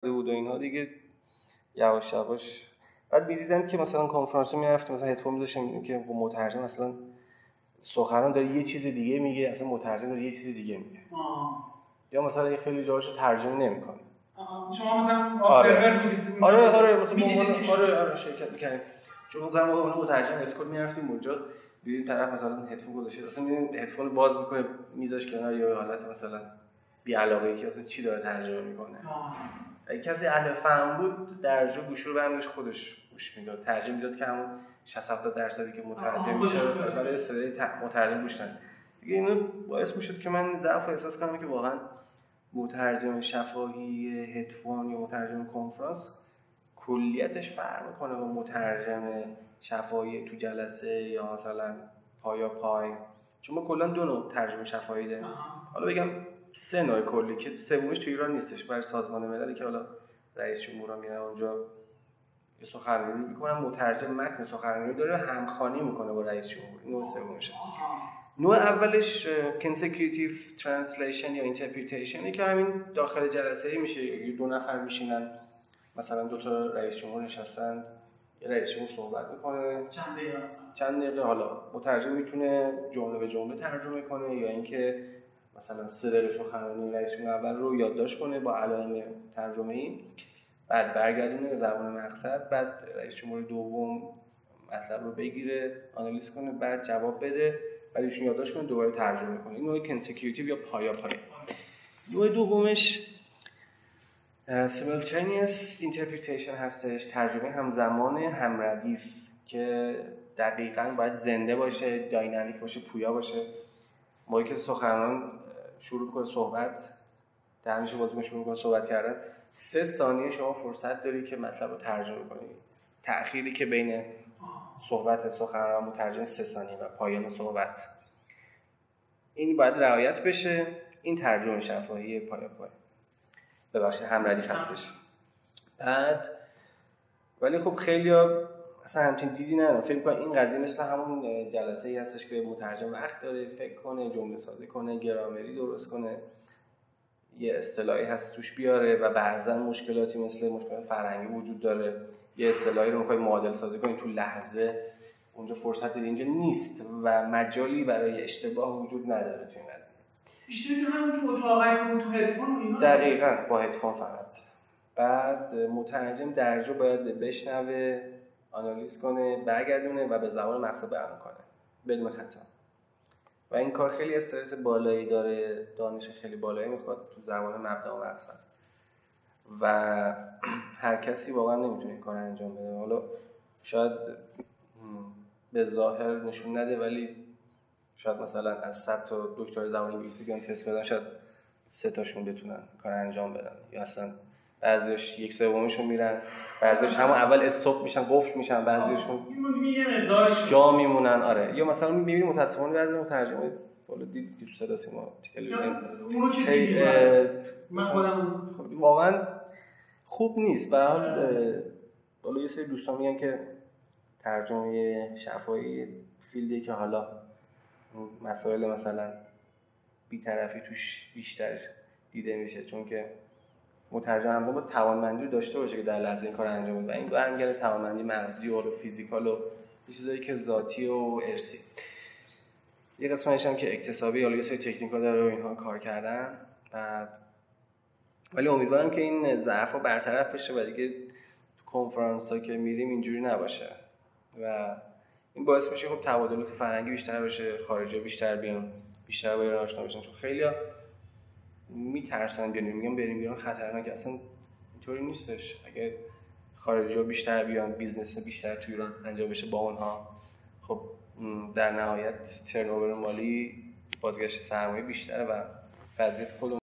بود و اینها دیگه یواش یواش بعد می‌دیدم که مثلا کنفرانس می‌رفتیم مثلا هدفون می‌ذاشتم می‌دیدم که مترجم مثلا سخنران داره یه چیز دیگه میگه، اصلا مترجم داره یه چیز دیگه میگه. یا مثلا خیلی جاهاشو ترجمه نمی‌کنه. شما مثلا ابزرور بودید؟ آره مثلا آره شرکت می‌کردیم. چون مثلا ما اون مترجم اسکول می‌رفتیم اونجا دیدیم طرف مثلا هدفون گذاشته، اصلا می‌بینیم هدفون باز می‌کنه میذاش کنار یا حالت مثلا بی‌علاقه‌ای که اصلا چی داره ترجمه می‌کنه. اگه کسی اهل فهم بود درجا گوش رو برمی‌داشت خودش گوش میداد، ترجمه میداد که همون 60-70% که مترجم میشه برای صدای مترجم گوش نداد. دیگه اینو باعث میشد که من ضعف احساس کنم که واقعا مترجم شفاهی هدفون یا مترجم کنفرانس کلیتش فرق میکنه با مترجم شفاهی تو جلسه یا مثلا پایا پای، چون ما کلا 2 نوع ترجمه شفاهی داریم. حالا بگم 3 نوع کلی که سومش تو ایران نیستش، برای سازمان مللی که حالا رئیس جمهورا میرن اونجا یه سخنرانی میکنن، مترجم متن سخنرانی داره همخوانی میکنه با رئیس جمهور. نوع سومشه. نوع اولش consecutive translation یا interpretation که همین داخل جلسه میشه، 2 نفر میشینن مثلا 2 تا رئیس جمهور نشستن، یه رئیس جمهور صحبت میکنه چند دقیقه حالا مترجم میتونه جمله به جمله ترجمه کنه یا اینکه مثلا 3 دقیقه سخنرانی رئیس جمهور اول رو یادداشت کنه با علائم ترجمه‌ای، بعد برگردونه به زبان مقصد، بعد رئیس جمهور دوم مطلب رو بگیره آنالیز کنه، بعد جواب بده، بعد ایشون یادداشت کنه دوباره ترجمه کنه. این نوع consecutive یا پایا پای. نوع دومش simultaneous interpretation هستش، ترجمه همزمان همردیف که دقیقاً باید زنده باشه، داینامیک باشه، پویا باشه. موقعی که سخنران شروع می‌کنه صحبت، دهنشو باز می‌کنه شروع می‌کنه صحبت کردن، 3 ثانیه شما فرصت داری که مطلب رو ترجمه کنی. تأخیری که بین صحبت سخنران و مترجم 3 ثانیه و پایان صحبت، این باید رعایت بشه. این ترجمه شفاهی پایا پای ببخشید همردیف هستش. بعد ولی خب خیلی‌ها اصلا همچین دیدی ندارن، فکر کنن این قضیه مثل همون جلسه‌ای هستش که مترجم وقت داره فکر کنه، جمله سازی کنه، گرامری درست کنه، یه اصطلاحی هست توش بیاره و بعضا مشکلاتی مثل مشکلات فرهنگی وجود داره، یه اصطلاحی رو می‌خوای معادل سازی کنی تو لحظه، اونجا فرصت داری، اینجا نیست و مجالی برای اشتباه وجود نداره تو این قضیه. بیشتر تو همون تو اتاقی که تو هدفون و اینا دقیقاً با هدفون فقط. بعد مترجم درجا باید بشنوه، آنالیز کنه، برگردونه و به زبان مقصد بیان کنه بدون خطا. و این کار خیلی استرس بالایی داره، دانش خیلی بالایی میخواد تو زبان مبدا و مقصد و هر کسی واقعا نمیتونه این کار انجام بده. حالا شاید به ظاهر نشون نده ولی شاید مثلا از 100 تا دکتر زبان انگلیسی بیان تست بدن شاید 3 تاشون بتونن کار انجام بدن، یا اصلا بعضیش 1/3 میرن، بعضیش همون اول استاپ میشن قفل میشن، بعضیشون یه مقدارش جا میمونن. آره یا مثلا میبینیم متأسفانه بعضی مترجمای بالا دید تو صدا سیما تلویزیون اونو که دیدیم من خودم واقعا خوب نیست. به هر حال بالا یه سری دوستان میگن که ترجمه شفاهی فیلدی که حالا مسائل مثلا بی‌طرفی توش بیشتر دیده میشه، چون که مترجم همزمان با توانمندی رو داشته باشه که در لحظه این کار انجام بده و این برمیگرده توانمندی مغزی و فیزیکال و چیزایی که ذاتی و ارثی. یه قسمتش هم که اکتسابی، حالا یه سری تکنیکا داره و اینها کار کردن. ولی امیدوارم که این ضعف‌ها برطرف بشه و دیگه تو کنفرانس‌ها که میریم اینجوری نباشه و این باعث میشه خب تبادلات فرهنگی بیشتر بشه، خارجی‌ها بیشتر بیان، بیشتر با ایران آشنا بشن، چون خیلی‌ها میترسن بیان، میگن بریم بیرون خطرناکه. اصلا اینطوری نیستش. اگه خارجی‌ها بیشتر بیان، بیزنس بیشتر تو ایران انجام بشه با اونها، خب در نهایت ترنوور مالی، بازگشت سرمایه بیشتره و وضعیت خودمون